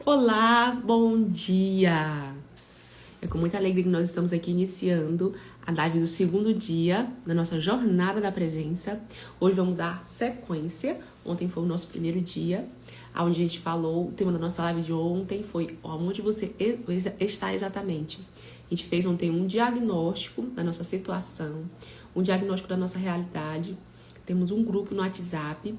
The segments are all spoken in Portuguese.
Olá, bom dia! É com muita alegria que nós estamos aqui iniciando a live do segundo dia da nossa jornada da presença. Hoje vamos dar sequência. Ontem foi o nosso primeiro dia, onde a gente falou, o tema da nossa live de ontem foi onde você está exatamente. A gente fez ontem um diagnóstico da nossa situação, um diagnóstico da nossa realidade. Temos um grupo no WhatsApp,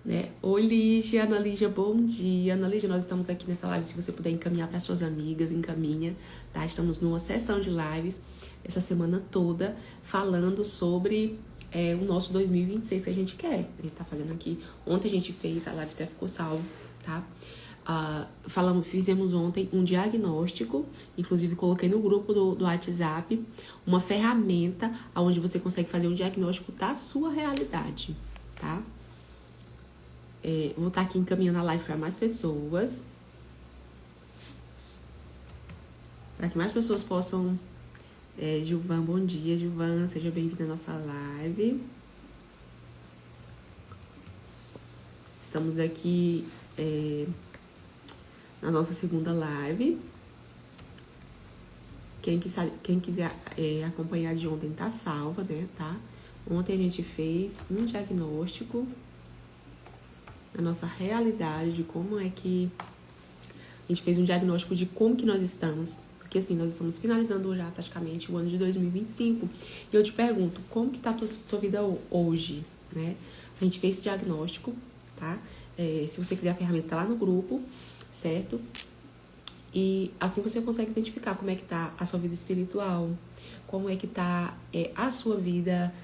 né? Oi, Lígia, Ana Lígia, bom dia. Ana Lígia, nós estamos aqui nessa live, se você puder encaminhar para suas amigas, encaminha, tá? Estamos numa sessão de lives essa semana toda, falando sobre o nosso 2026 que a gente quer. A gente tá fazendo aqui, ontem a gente fez, a live até ficou salvo, tá? Fizemos ontem um diagnóstico, inclusive coloquei no grupo do WhatsApp uma ferramenta onde você consegue fazer um diagnóstico da sua realidade, tá? Vou estar aqui encaminhando a live para mais pessoas, para que mais pessoas possam. Gilvan, bom dia, Gilvan, seja bem-vinda à nossa live. Estamos aqui na nossa segunda live. Quem quiser acompanhar de ontem tá salva, né? Tá? Ontem a gente fez um diagnóstico da nossa realidade, de como é que a gente fez um diagnóstico de como que nós estamos, porque assim, nós estamos finalizando já praticamente o ano de 2025, e eu te pergunto, como que tá a tua vida hoje, né? A gente fez esse diagnóstico, tá? Se você quiser a ferramenta, tá lá no grupo, certo? E assim você consegue identificar como é que tá a sua vida espiritual, como é que tá a sua vida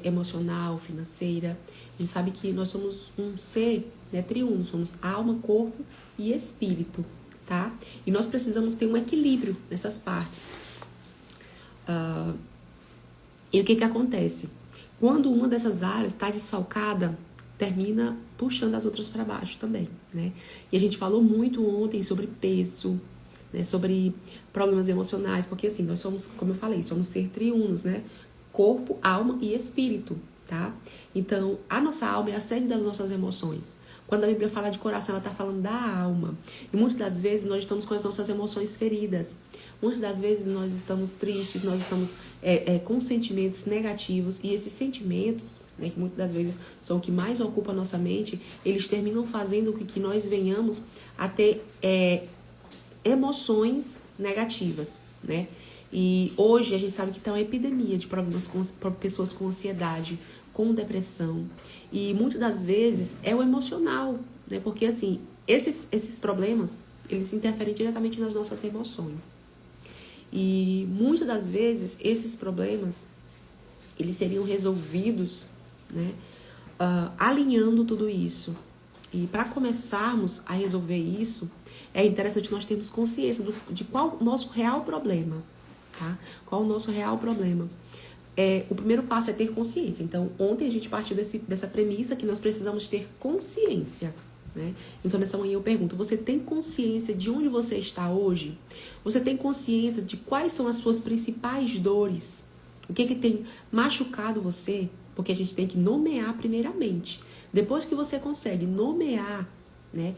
emocional, financeira. A gente sabe que nós somos um ser, né, triuno, somos alma, corpo e espírito, tá? E nós precisamos ter um equilíbrio nessas partes. E o que acontece? Quando uma dessas áreas está desfalcada, termina puxando as outras para baixo também, né? E a gente falou muito ontem sobre peso, né, sobre problemas emocionais, porque assim, nós somos, como eu falei, somos ser triunos, né? Corpo, alma e espírito, tá? Então, a nossa alma é a sede das nossas emoções. Quando a Bíblia fala de coração, ela está falando da alma. E muitas das vezes nós estamos com as nossas emoções feridas. Muitas das vezes nós estamos tristes, nós estamos com sentimentos negativos. E esses sentimentos, né, que muitas das vezes são o que mais ocupa a nossa mente, eles terminam fazendo com que nós venhamos a ter emoções negativas, né? E hoje a gente sabe que está uma epidemia de problemas com pessoas com ansiedade, com depressão. E muitas das vezes é o emocional, né? Porque assim, esses problemas, eles interferem diretamente nas nossas emoções. E muitas das vezes esses problemas, eles seriam resolvidos, né? Alinhando tudo isso. E para começarmos a resolver isso, é interessante nós termos consciência de qual o nosso real problema. Tá? Qual o nosso real problema? O primeiro passo é ter consciência. Então, ontem a gente partiu dessa premissa que nós precisamos ter consciência, né? Então, nessa manhã eu pergunto, você tem consciência de onde você está hoje? Você tem consciência de quais são as suas principais dores? O que tem machucado você? Porque a gente tem que nomear primeiramente. Depois que você consegue nomear, né,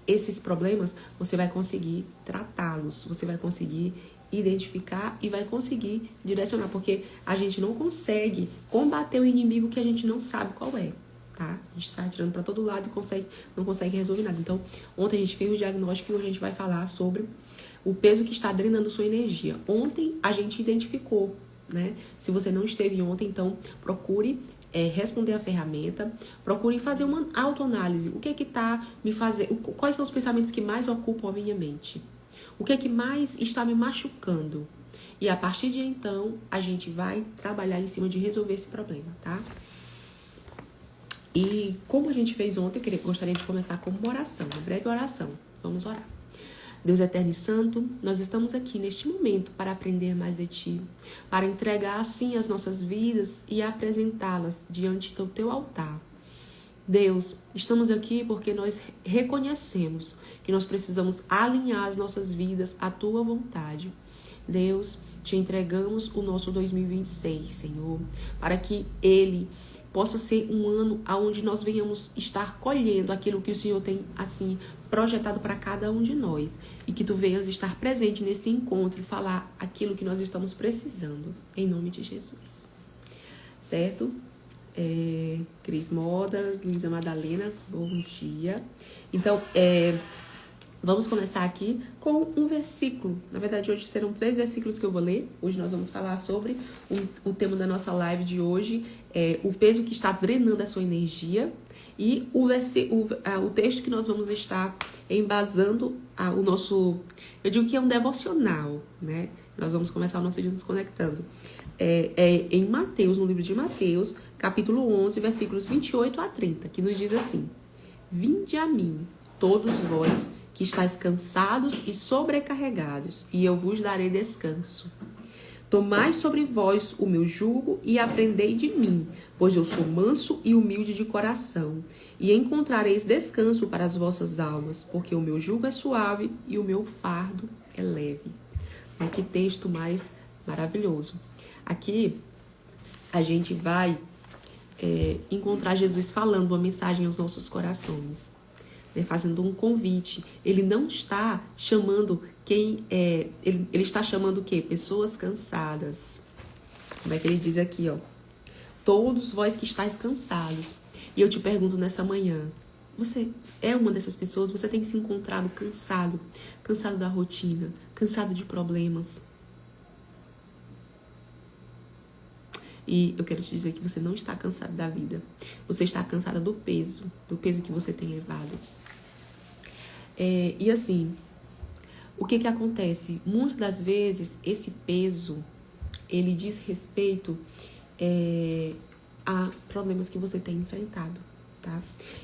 esses problemas, você vai conseguir tratá-los, você vai conseguir identificar e vai conseguir direcionar, porque a gente não consegue combater o inimigo que a gente não sabe qual é, tá? A gente sai tirando para todo lado e não consegue resolver nada. Então, ontem a gente fez o diagnóstico e hoje a gente vai falar sobre o peso que está drenando sua energia. Ontem a gente identificou, né? Se você não esteve ontem, então procure responder a ferramenta, procure fazer uma autoanálise. O que está me fazendo? Quais são os pensamentos que mais ocupam a minha mente? O que mais está me machucando? E a partir de então, a gente vai trabalhar em cima de resolver esse problema, tá? E como a gente fez ontem, gostaria de começar com uma oração, uma breve oração. Vamos orar. Deus eterno e santo, nós estamos aqui neste momento para aprender mais de Ti, para entregar assim as nossas vidas e apresentá-las diante do Teu altar. Deus, estamos aqui porque nós reconhecemos que nós precisamos alinhar as nossas vidas à Tua vontade. Deus, te entregamos o nosso 2026, Senhor, para que ele possa ser um ano onde nós venhamos estar colhendo aquilo que o Senhor tem, assim, projetado para cada um de nós. E que tu venhas estar presente nesse encontro e falar aquilo que nós estamos precisando. Em nome de Jesus. Certo? Cris Moda, Luísa Madalena, bom dia. Então, vamos começar aqui com um versículo. Na verdade, hoje serão 3 versículos que eu vou ler. Hoje nós vamos falar sobre o tema da nossa live de hoje, o peso que está drenando a sua energia. E o texto que nós vamos estar embasando o nosso... Eu digo que é um devocional, né? Nós vamos começar o nosso dia nos conectando. Em Mateus, no livro de Mateus, capítulo 11, versículos 28 a 30, que nos diz assim: Vinde a mim, todos vós que estáis cansados e sobrecarregados, e eu vos darei descanso. Tomai sobre vós o meu jugo e aprendei de mim, pois eu sou manso e humilde de coração, e encontrareis descanso para as vossas almas, porque o meu jugo é suave e o meu fardo é leve. Que texto mais maravilhoso. Aqui a gente vai encontrar Jesus falando uma mensagem aos nossos corações, né, fazendo um convite. Ele não está chamando ele está chamando o quê? Pessoas cansadas. Como é que ele diz aqui, ó? Todos vós que estáis cansados. E eu te pergunto nessa manhã, você é uma dessas pessoas? Você tem se encontrado cansado? Cansado da rotina? Cansado de problemas? E eu quero te dizer que você não está cansado da vida. Você está cansada do peso que você tem levado. E assim, o que acontece? Muitas das vezes, esse peso, ele diz respeito a problemas que você tem enfrentado, tá?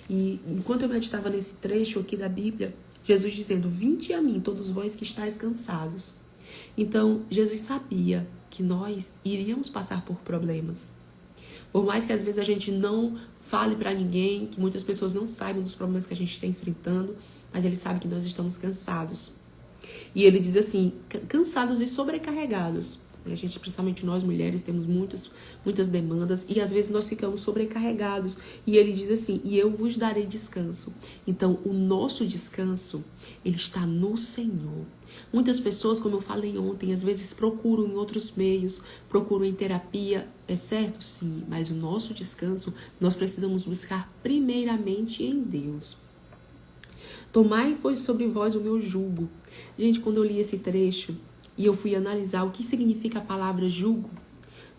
E enquanto eu meditava nesse trecho aqui da Bíblia, Jesus dizendo, vinde a mim, todos vós que estáis cansados. Então, Jesus sabia que nós iríamos passar por problemas. Por mais que às vezes a gente não fale para ninguém, que muitas pessoas não saibam dos problemas que a gente está enfrentando, mas ele sabe que nós estamos cansados. E ele diz assim, cansados e sobrecarregados. A gente, principalmente nós mulheres, temos muitas demandas e às vezes nós ficamos sobrecarregados. E ele diz assim, e eu vos darei descanso. Então, o nosso descanso, ele está no Senhor. Muitas pessoas, como eu falei ontem, às vezes procuram em outros meios, procuram em terapia, é certo? Sim, mas o nosso descanso, nós precisamos buscar primeiramente em Deus. Tomai foi sobre vós o meu jugo. Gente, quando eu li esse trecho e eu fui analisar o que significa a palavra jugo,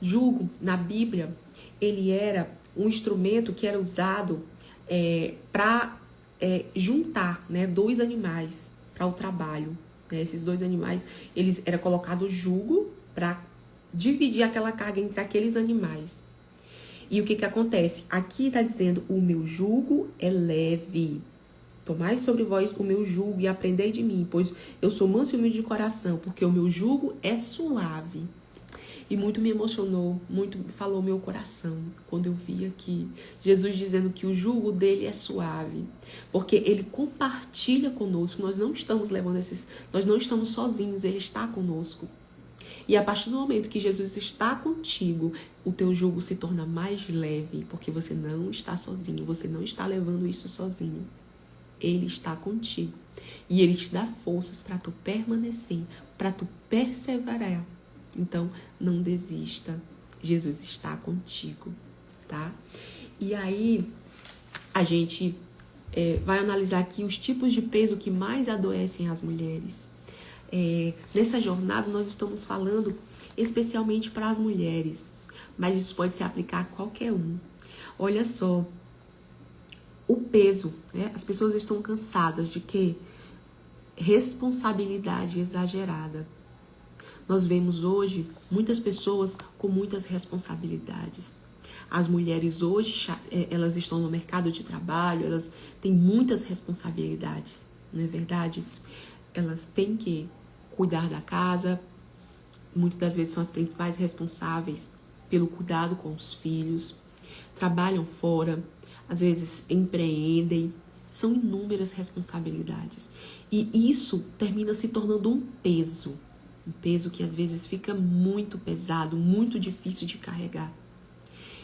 jugo, na Bíblia, ele era um instrumento que era usado para juntar, né, 2 animais para o trabalho. Esses 2 animais, era colocado jugo para dividir aquela carga entre aqueles animais. E o que acontece? Aqui está dizendo, o meu jugo é leve. Tomai sobre vós o meu jugo e aprendei de mim, pois eu sou manso e humilde de coração, porque o meu jugo é suave. E muito me emocionou, muito falou meu coração, quando eu vi aqui Jesus dizendo que o jugo dele é suave, porque ele compartilha conosco, nós não estamos nós não estamos sozinhos, ele está conosco. E a partir do momento que Jesus está contigo, o teu jugo se torna mais leve, porque você não está sozinho, você não está levando isso sozinho. Ele está contigo. E ele te dá forças para tu permanecer, para tu perseverar. Então, não desista. Jesus está contigo, tá? E aí, a gente vai analisar aqui os tipos de peso que mais adoecem as mulheres. Nessa jornada, nós estamos falando especialmente para as mulheres, mas isso pode se aplicar a qualquer um. Olha só, o peso, né? As pessoas estão cansadas de quê? Responsabilidade exagerada. Nós vemos hoje muitas pessoas com muitas responsabilidades. As mulheres hoje, elas estão no mercado de trabalho, elas têm muitas responsabilidades, não é verdade? Elas têm que cuidar da casa, muitas das vezes são as principais responsáveis pelo cuidado com os filhos, trabalham fora, às vezes empreendem, são inúmeras responsabilidades. E isso termina se tornando um peso que às vezes fica muito pesado, muito difícil de carregar.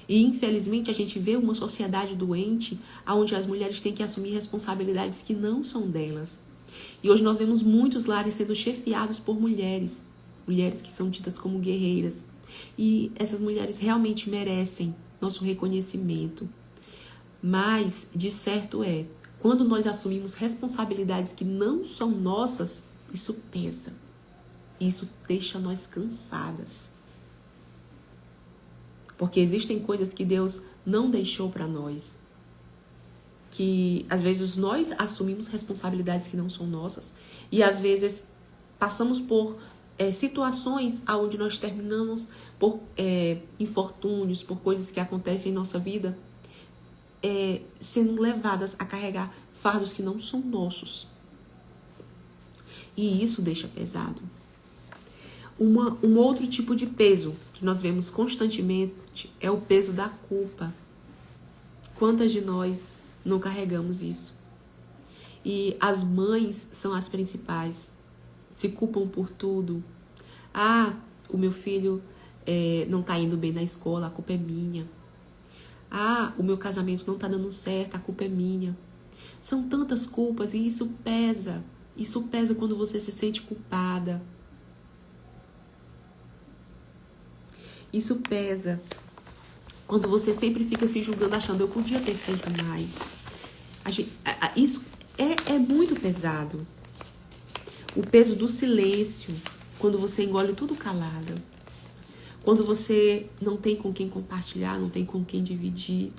E infelizmente a gente vê uma sociedade doente, onde as mulheres têm que assumir responsabilidades que não são delas. E hoje nós vemos muitos lares sendo chefiados por mulheres, mulheres que são tidas como guerreiras. E essas mulheres realmente merecem nosso reconhecimento. Mas, de certo é, quando nós assumimos responsabilidades que não são nossas, isso pesa. Isso deixa nós cansadas. Porque existem coisas que Deus não deixou para nós. Que às vezes nós assumimos responsabilidades que não são nossas. E às vezes passamos por situações onde nós terminamos por infortúnios, por coisas que acontecem em nossa vida, sendo levadas a carregar fardos que não são nossos. E isso deixa pesado. Um outro tipo de peso que nós vemos constantemente é o peso da culpa. Quantas de nós não carregamos isso? E as mães são as principais. Se culpam por tudo. Ah, o meu filho não tá indo bem na escola, a culpa é minha. Ah, o meu casamento não tá dando certo, a culpa é minha. São tantas culpas e isso pesa. Isso pesa quando você se sente culpada. Isso pesa quando você sempre fica se julgando, achando eu podia ter feito mais. Isso é muito pesado. O peso do silêncio, quando você engole tudo calada. Quando você não tem com quem compartilhar, não tem com quem dividir.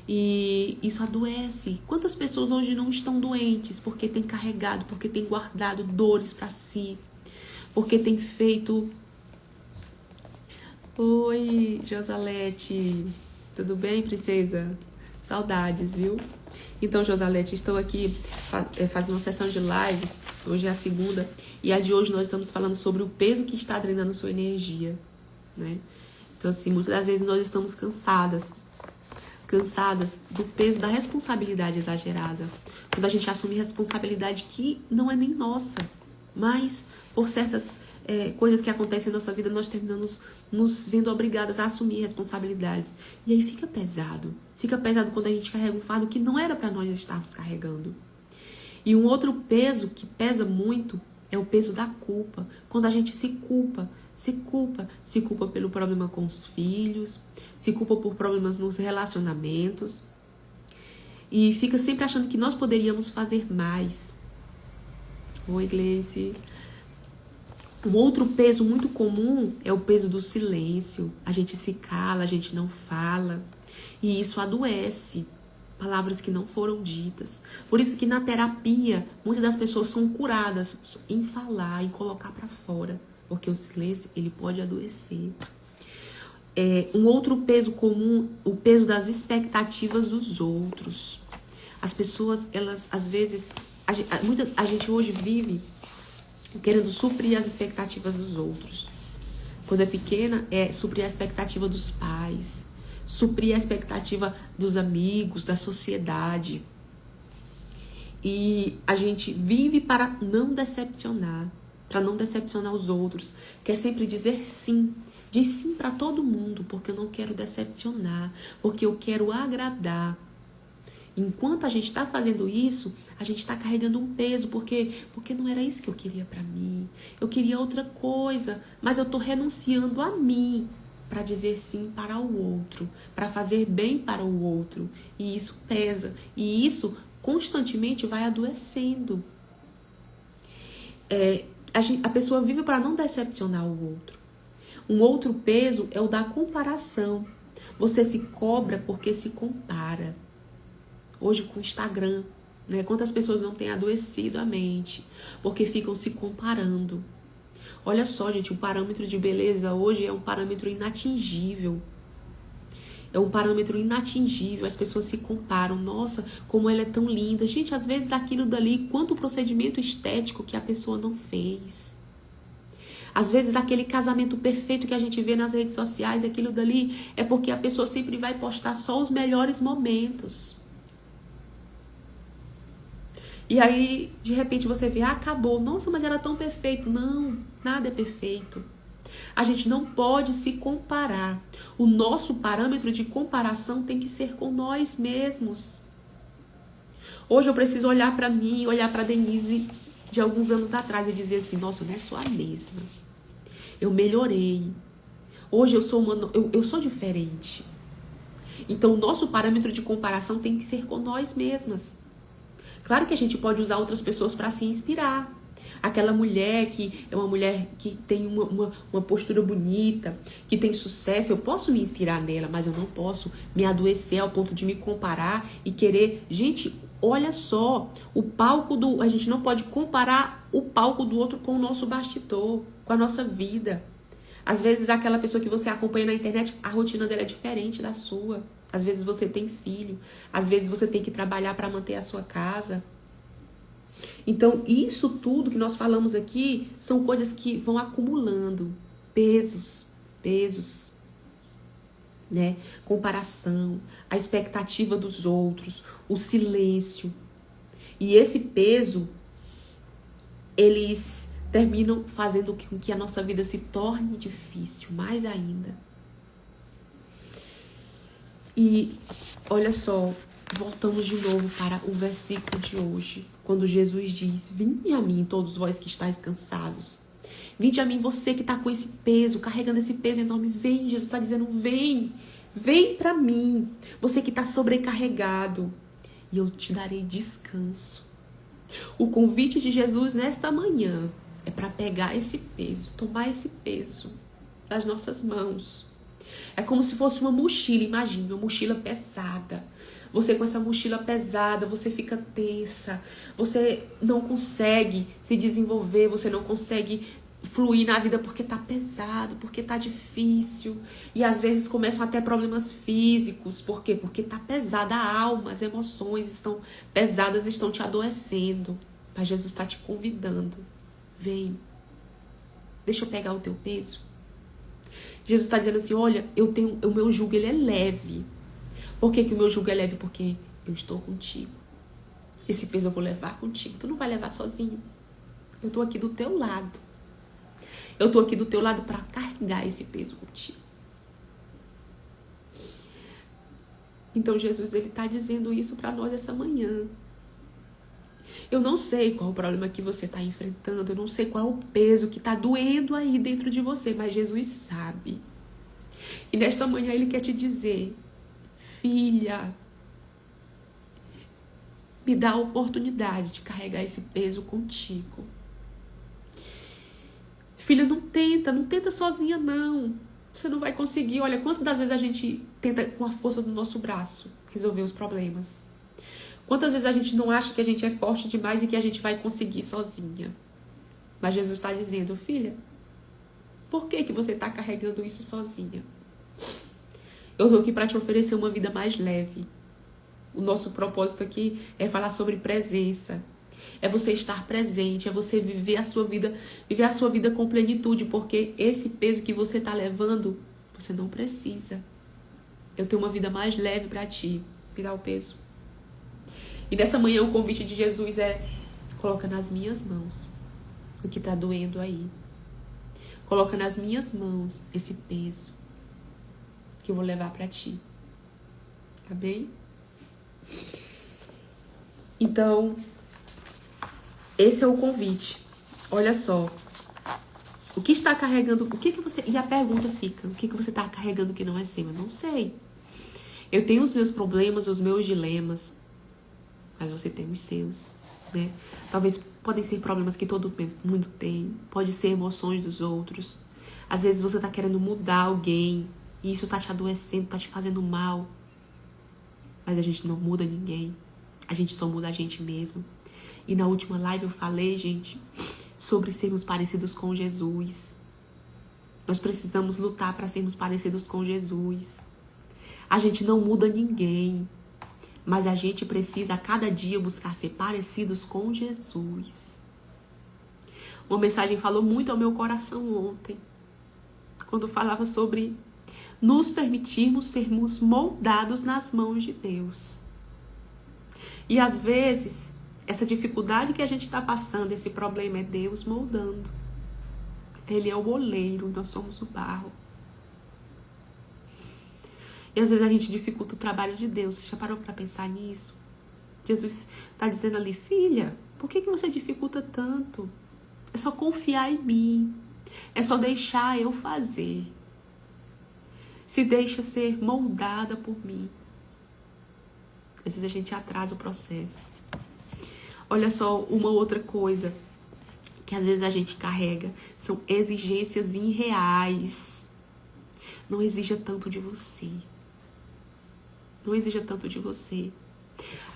E isso adoece. Quantas pessoas hoje não estão doentes porque têm carregado, porque têm guardado dores para si, porque têm feito... Oi, Josalete. Tudo bem, princesa? Saudades, viu? Então, Josalete, estou aqui fazendo uma sessão de lives. Hoje é a segunda. E a de hoje nós estamos falando sobre o peso que está drenando sua energia, né? Então, assim, muitas das vezes nós estamos cansadas do peso da responsabilidade exagerada. Quando a gente assume responsabilidade que não é nem nossa, mas por certas coisas que acontecem na nossa vida, nós terminamos nos vendo obrigadas a assumir responsabilidades. E aí fica pesado. Fica pesado quando a gente carrega um fardo que não era para nós estarmos carregando. E um outro peso que pesa muito é o peso da culpa. Quando a gente se culpa pelo problema com os filhos, se culpa por problemas nos relacionamentos e fica sempre achando que nós poderíamos fazer mais. Oi, Gleice. Um outro peso muito comum é o peso do silêncio. A gente se cala, a gente não fala e isso adoece. Palavras que não foram ditas. Por isso que na terapia, muitas das pessoas são curadas em falar, em colocar para fora. Porque o silêncio, ele pode adoecer. Um outro peso comum, o peso das expectativas dos outros. As pessoas, elas, às vezes... A gente hoje vive querendo suprir as expectativas dos outros. Quando é pequena, é suprir a expectativa dos pais. Suprir a expectativa dos amigos, da sociedade. E a gente vive para não decepcionar. Para não decepcionar os outros. Quer sempre dizer sim. Diz sim para todo mundo, porque eu não quero decepcionar. Porque eu quero agradar. Enquanto a gente está fazendo isso, a gente está carregando um peso, porque não era isso que eu queria para mim. Eu queria outra coisa, mas eu estou renunciando a mim para dizer sim para o outro, para fazer bem para o outro. E isso pesa. E isso constantemente vai adoecendo. A pessoa vive para não decepcionar o outro. Um outro peso é o da comparação. Você se cobra porque se compara. Hoje com o Instagram, né? Quantas pessoas não têm adoecido a mente porque ficam se comparando. Olha só, gente, o parâmetro de beleza hoje é um parâmetro inatingível. É um parâmetro inatingível. As pessoas se comparam. Nossa, como ela é tão linda. Gente, às vezes aquilo dali, quanto procedimento estético que a pessoa não fez. Às vezes aquele casamento perfeito que a gente vê nas redes sociais, aquilo dali é porque a pessoa sempre vai postar só os melhores momentos. E aí, de repente, você vê, acabou. Nossa, mas era tão perfeito. Não, nada é perfeito. A gente não pode se comparar. O nosso parâmetro de comparação tem que ser com nós mesmos. Hoje eu preciso olhar para mim, olhar para Denise de alguns anos atrás e dizer assim, nossa, eu não sou a mesma. Eu melhorei. Hoje eu sou diferente. Então o nosso parâmetro de comparação tem que ser com nós mesmas. Claro que a gente pode usar outras pessoas para se inspirar. Aquela mulher que é uma mulher que tem uma postura bonita, que tem sucesso, eu posso me inspirar nela, mas eu não posso me adoecer ao ponto de me comparar e querer... Gente, olha só, a gente não pode comparar o palco do outro com o nosso bastidor, com a nossa vida. Às vezes aquela pessoa que você acompanha na internet, a rotina dela é diferente da sua. Às vezes você tem filho, às vezes você tem que trabalhar para manter a sua casa. Então, isso tudo que nós falamos aqui são coisas que vão acumulando pesos, né? Comparação, a expectativa dos outros, o silêncio. E esse peso, eles terminam fazendo com que a nossa vida se torne difícil, mais ainda. E olha só, voltamos de novo para o versículo de hoje, quando Jesus diz, vinde a mim todos vós que estáis cansados. Vinde a mim você que está com esse peso, carregando esse peso enorme. Vem, Jesus está dizendo, vem para mim. Você que está sobrecarregado e eu te darei descanso. O convite de Jesus nesta manhã é para pegar esse peso, tomar esse peso das nossas mãos. É como se fosse uma mochila, imagine, uma mochila pesada. Você com essa mochila pesada, você fica tensa, você não consegue se desenvolver, você não consegue fluir na vida porque tá pesado, porque tá difícil. E às vezes começam até problemas físicos. Por quê? Porque tá pesada a alma, as emoções estão pesadas, estão te adoecendo. Mas Jesus está te convidando. Vem, deixa eu pegar o teu peso. Jesus está dizendo assim, olha, o meu jugo ele é leve. Por que o meu jugo é leve? Porque eu estou contigo. Esse peso eu vou levar contigo. Tu não vai levar sozinho. Eu estou aqui do teu lado. Eu estou aqui do teu lado para carregar esse peso contigo. Então Jesus ele está dizendo isso para nós essa manhã. Eu não sei qual o problema que você está enfrentando. Eu não sei qual é o peso que está doendo aí dentro de você. Mas Jesus sabe. E nesta manhã ele quer te dizer, filha, me dá a oportunidade de carregar esse peso contigo. Filha, não tenta sozinha não. Você não vai conseguir. Olha, quantas das vezes a gente tenta com a força do nosso braço resolver os problemas. Quantas vezes a gente não acha que a gente é forte demais e que a gente vai conseguir sozinha. Mas Jesus está dizendo, filha, por que você está carregando isso sozinha? Eu estou aqui para te oferecer uma vida mais leve. O nosso propósito aqui é falar sobre presença. É você estar presente, é você viver a sua vida com plenitude, porque esse peso que você está levando, você não precisa. Eu tenho uma vida mais leve para ti. Me dá o peso. E nessa manhã o convite de Jesus é, coloca nas minhas mãos o que está doendo aí. Coloca nas minhas mãos esse peso que eu vou levar para ti. Tá bem? Então, esse é o convite. Olha só. O que está carregando... E a pergunta fica, o que você está carregando que não é seu? Eu não sei. Eu tenho os meus problemas, os meus dilemas. Mas você tem os seus, né? Talvez podem ser problemas que todo mundo tem. Pode ser emoções dos outros. Às vezes você está querendo mudar alguém. E isso está te adoecendo, está te fazendo mal. Mas a gente não muda ninguém. A gente só muda a gente mesmo. E na última live eu falei, gente, sobre sermos parecidos com Jesus. Nós precisamos lutar para sermos parecidos com Jesus. A gente não muda ninguém. Mas a gente precisa a cada dia buscar ser parecidos com Jesus. Uma mensagem falou muito ao meu coração ontem. Quando falava sobre nos permitirmos sermos moldados nas mãos de Deus. E às vezes, essa dificuldade que a gente está passando, esse problema é Deus moldando. Ele é o oleiro, nós somos o barro. E às vezes a gente dificulta o trabalho de Deus. Você já parou para pensar nisso? Jesus está dizendo ali, filha, por que você dificulta tanto? É só confiar em mim. É só deixar eu fazer. Se deixa ser moldada por mim. Às vezes a gente atrasa o processo. Olha só uma outra coisa que às vezes a gente carrega. São exigências irreais. Não exija tanto de você. Não exija tanto de você.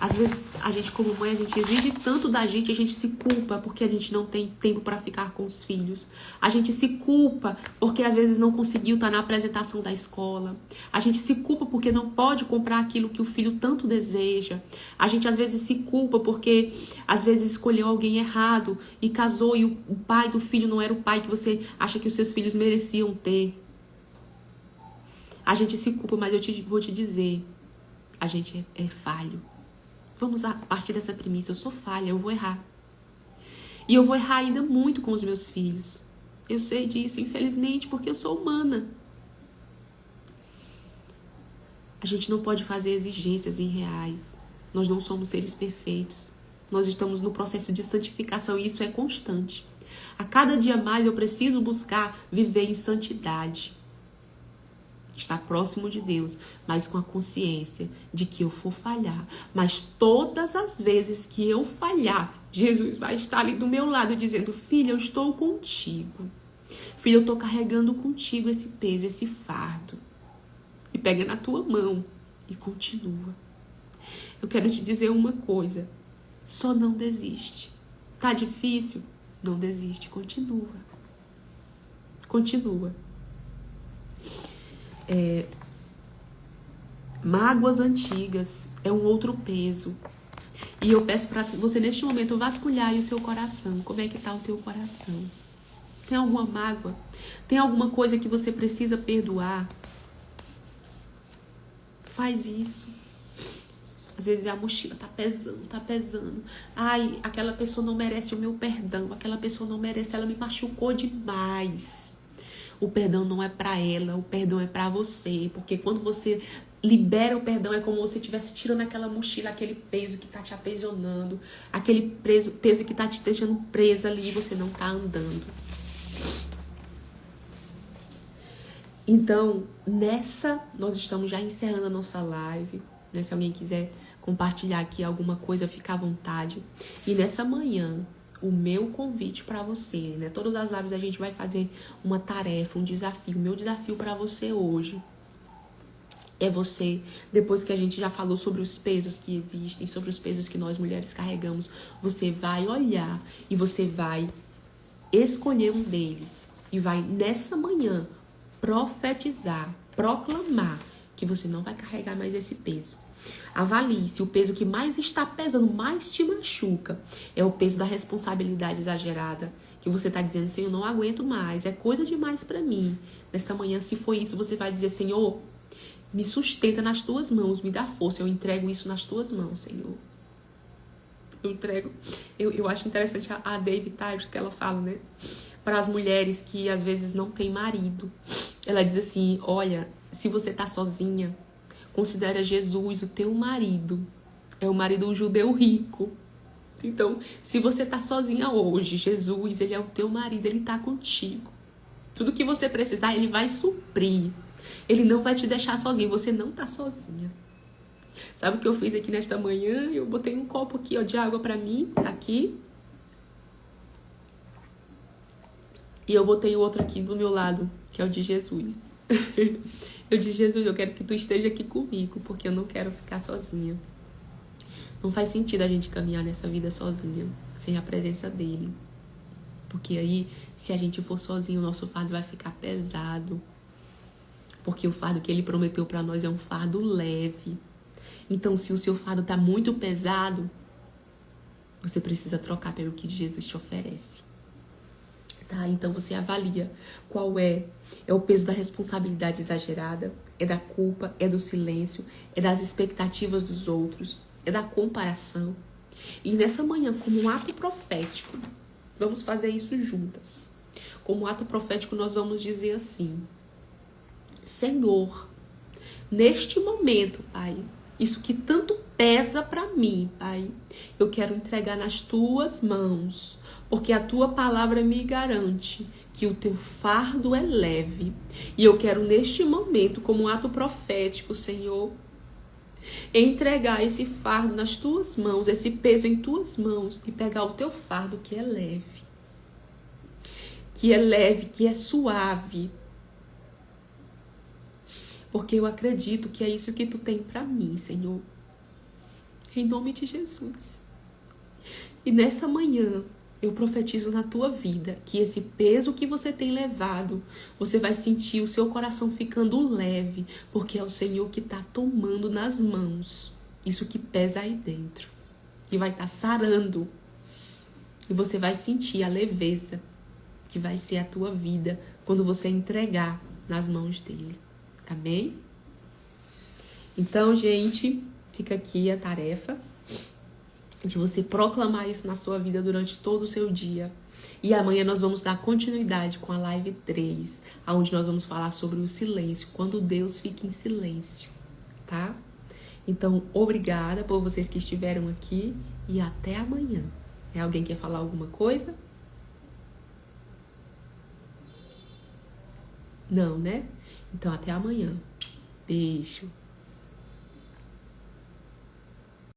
Às vezes, a gente como mãe, a gente exige tanto da gente, a gente se culpa porque a gente não tem tempo para ficar com os filhos. A gente se culpa porque às vezes não conseguiu estar na apresentação da escola. A gente se culpa porque não pode comprar aquilo que o filho tanto deseja. A gente às vezes se culpa porque às vezes escolheu alguém errado e casou e o pai do filho não era o pai que você acha que os seus filhos mereciam ter. A gente se culpa, mas eu vou te dizer, a gente é falho. Vamos a partir dessa premissa, eu sou falha, eu vou errar. E eu vou errar ainda muito com os meus filhos. Eu sei disso, infelizmente, porque eu sou humana. A gente não pode fazer exigências irreais. Nós não somos seres perfeitos. Nós estamos no processo de santificação e isso é constante. A cada dia mais eu preciso buscar viver em santidade. Estar próximo de Deus, mas com a consciência de que eu vou falhar. Mas todas as vezes que eu falhar, Jesus vai estar ali do meu lado dizendo, filha, eu estou contigo. Filha, eu estou carregando contigo esse peso, esse fardo. E pega na tua mão e continua. Eu quero te dizer uma coisa, só não desiste. Tá difícil? Não desiste, continua. Continua. Mágoas antigas é um outro peso. E eu peço para você neste momento vasculhar aí o seu coração. Como é que está o teu coração? Tem alguma mágoa? Tem alguma coisa que você precisa perdoar? Faz isso. Às vezes a mochila tá pesando, tá pesando. Ai, aquela pessoa não merece o meu perdão. Aquela pessoa não merece, ela me machucou demais. O perdão não é para ela, o perdão é para você. Porque quando você libera o perdão, é como se você estivesse tirando aquela mochila, aquele peso que tá te aprisionando, aquele peso que tá te deixando presa ali e você não tá andando. Então, nós estamos já encerrando a nossa live. Né? Se alguém quiser compartilhar aqui alguma coisa, fica à vontade. E nessa manhã, o meu convite para você, né? Todas as lives a gente vai fazer uma tarefa, um desafio. O meu desafio para você hoje é você, depois que a gente já falou sobre os pesos que existem, sobre os pesos que nós mulheres carregamos, você vai olhar e você vai escolher um deles e vai nessa manhã profetizar, proclamar que você não vai carregar mais esse peso. Avalie se o peso que mais está pesando, mais te machuca, é o peso da responsabilidade exagerada, que você está dizendo, Senhor, não aguento mais, é coisa demais para mim. Nessa manhã, se for isso, você vai dizer, Senhor, me sustenta nas tuas mãos, me dá força, eu entrego isso nas tuas mãos, Senhor. Eu entrego. Eu acho interessante a David Tyrus que ela fala, né? Para as mulheres que às vezes não têm marido. Ela diz assim, olha, se você tá sozinha, considera Jesus o teu marido. É o marido judeu rico. Então, se você tá sozinha hoje, Jesus, ele é o teu marido, ele tá contigo. Tudo que você precisar, ele vai suprir. Ele não vai te deixar sozinha, você não tá sozinha. Sabe o que eu fiz aqui nesta manhã? Eu botei um copo aqui, ó, de água pra mim, aqui. E eu botei o outro aqui do meu lado, que é o de Jesus. Eu disse, Jesus, eu quero que tu esteja aqui comigo, porque eu não quero ficar sozinha. Não faz sentido a gente caminhar nessa vida sozinha, sem a presença dele. Porque aí, se a gente for sozinho, o nosso fardo vai ficar pesado. Porque o fardo que ele prometeu pra nós é um fardo leve. Então, se o seu fardo tá muito pesado, você precisa trocar pelo que Jesus te oferece. Tá? Então você avalia qual é o peso da responsabilidade exagerada, é da culpa, é do silêncio, é das expectativas dos outros, é da comparação. E nessa manhã, como um ato profético, vamos fazer isso juntas. como ato profético, nós vamos dizer assim: Senhor, neste momento, Pai, isso que tanto pesa para mim, Pai, eu quero entregar nas tuas mãos, porque a tua palavra me garante que o teu fardo é leve. E eu quero neste momento, como um ato profético, Senhor, entregar esse fardo nas tuas mãos, esse peso em tuas mãos, e pegar o teu fardo que é leve, que é suave. Porque eu acredito que é isso que tu tem para mim, Senhor. Em nome de Jesus. E nessa manhã, eu profetizo na tua vida que esse peso que você tem levado, você vai sentir o seu coração ficando leve, porque é o Senhor que está tomando nas mãos isso que pesa aí dentro. E vai estar sarando. E você vai sentir a leveza que vai ser a tua vida quando você entregar nas mãos dele. Amém? Então, gente, fica aqui a tarefa de você proclamar isso na sua vida durante todo o seu dia. E amanhã nós vamos dar continuidade com a live 3, onde nós vamos falar sobre o silêncio, quando Deus fica em silêncio, tá? Então, obrigada por vocês que estiveram aqui e até amanhã. Alguém quer falar alguma coisa? Não, né? Então, até amanhã. Beijo.